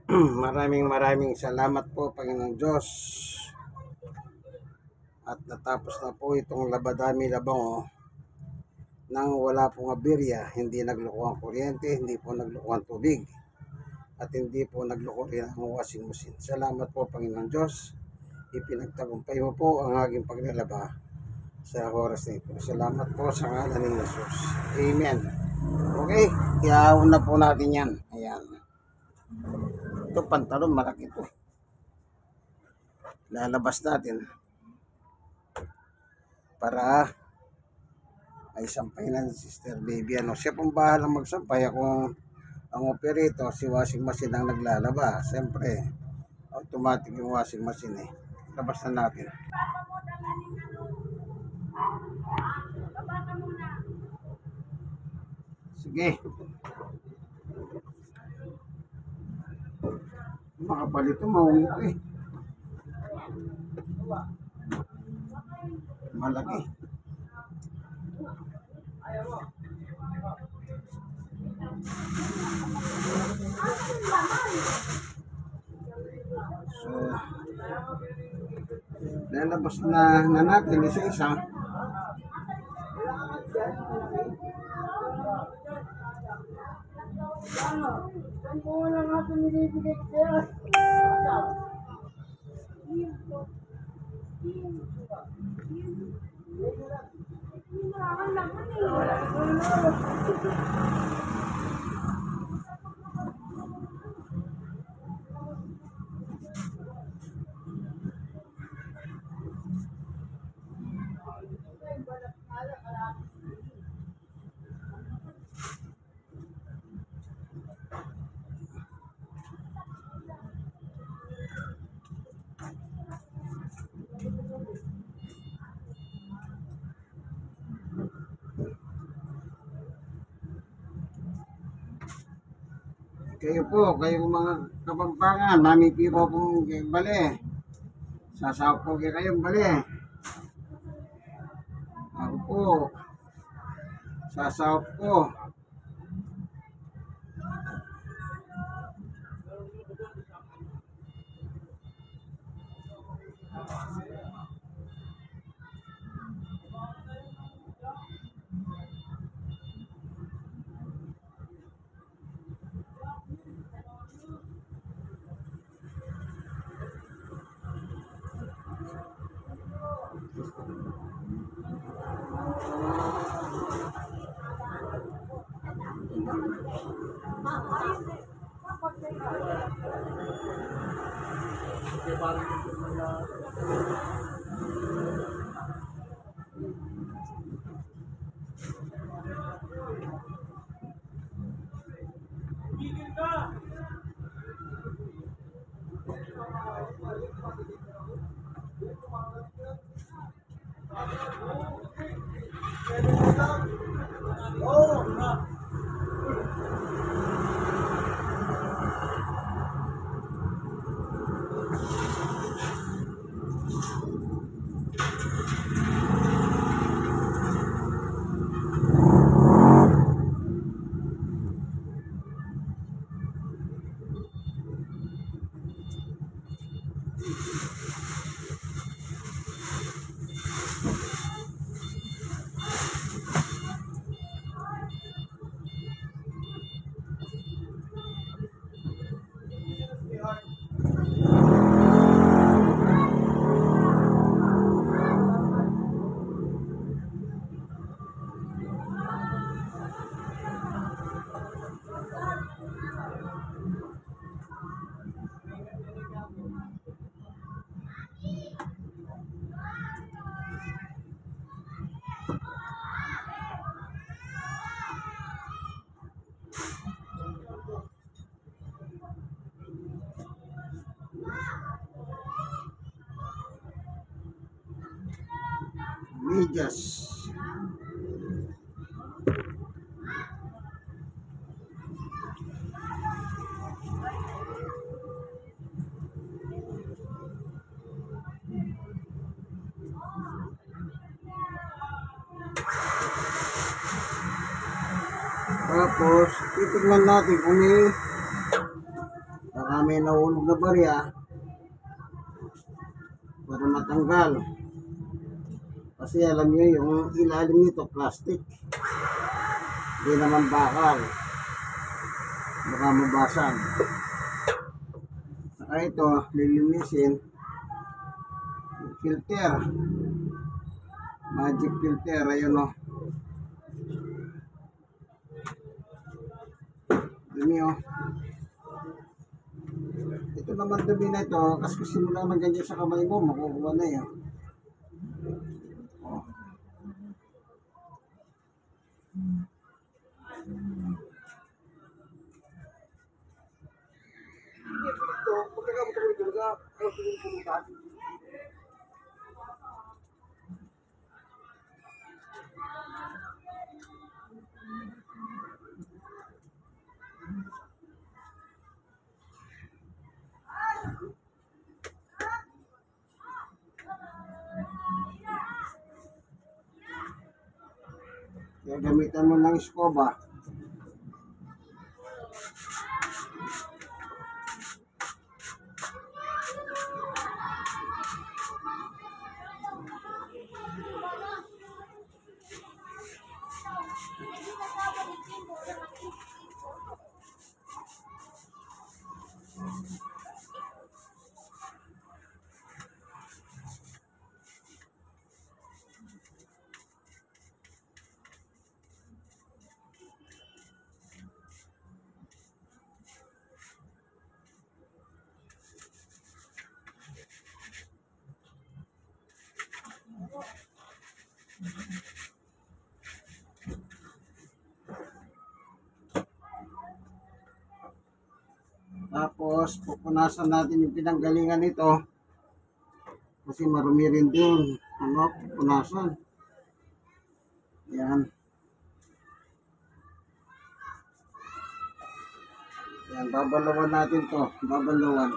Maraming salamat po, Panginoong Diyos. At natapos na po itong labadami labango nang wala pong aberya, hindi nagloko ang kuryente, hindi po nagloko ang tubig, at hindi po nagloko rin ang washing machine. Salamat po, Panginoong Diyos. Ipinagtagumpay mo po ang aking paglalaba sa oras na ito. Salamat po sa ngalan ni Jesus. Amen. Okay, iahon na po natin yan. Ayan. Ito pantalon, malaki ito. Lalabas natin para ay sampay na ni Sister Baby. Siya pong bahalang magsampay. Ako ang operator, si washing machine ang naglalaba. Siyempre, automatic yung washing machine eh. Labas na natin. Sige. Makapal ito, maungit eh. Malaki. So, lalabas na natin isa-isa. Kayo po, kayong mga kapampangan, mami piro pong bali. Sasaw po kayong bali. Ako po, sasaw po. Medyas. Tapos, titignan natin kung may baka may nahulog na barya para matanggal. Kasi alam nyo, yung ilalim nito plastic, hindi naman bakal, baka mabasag. Saka ito lilinisin, filter, magic filter, ayun o, dumi o. Ito naman dumi na ito, kasi simula na ganyan sa kamay mo, makukuha na yun. Kaya gamitan mo ng scoba. Tapos pupunasan natin yung pinanggalingan nito kasi marumi rin din, ano, pupunasan. Yan. Yan, babalawan natin to, babalawan.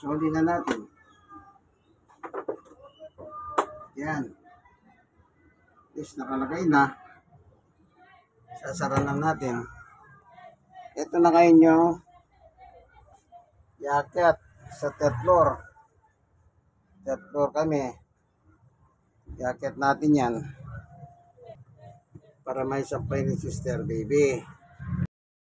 Soli na natin. Yan. Is nakalagay na. Sasara na natin. Ito na kayo nyo. Yakyat sa third floor. Third floor kami. Yakyat natin yan. Para may supply ni Sister Baby.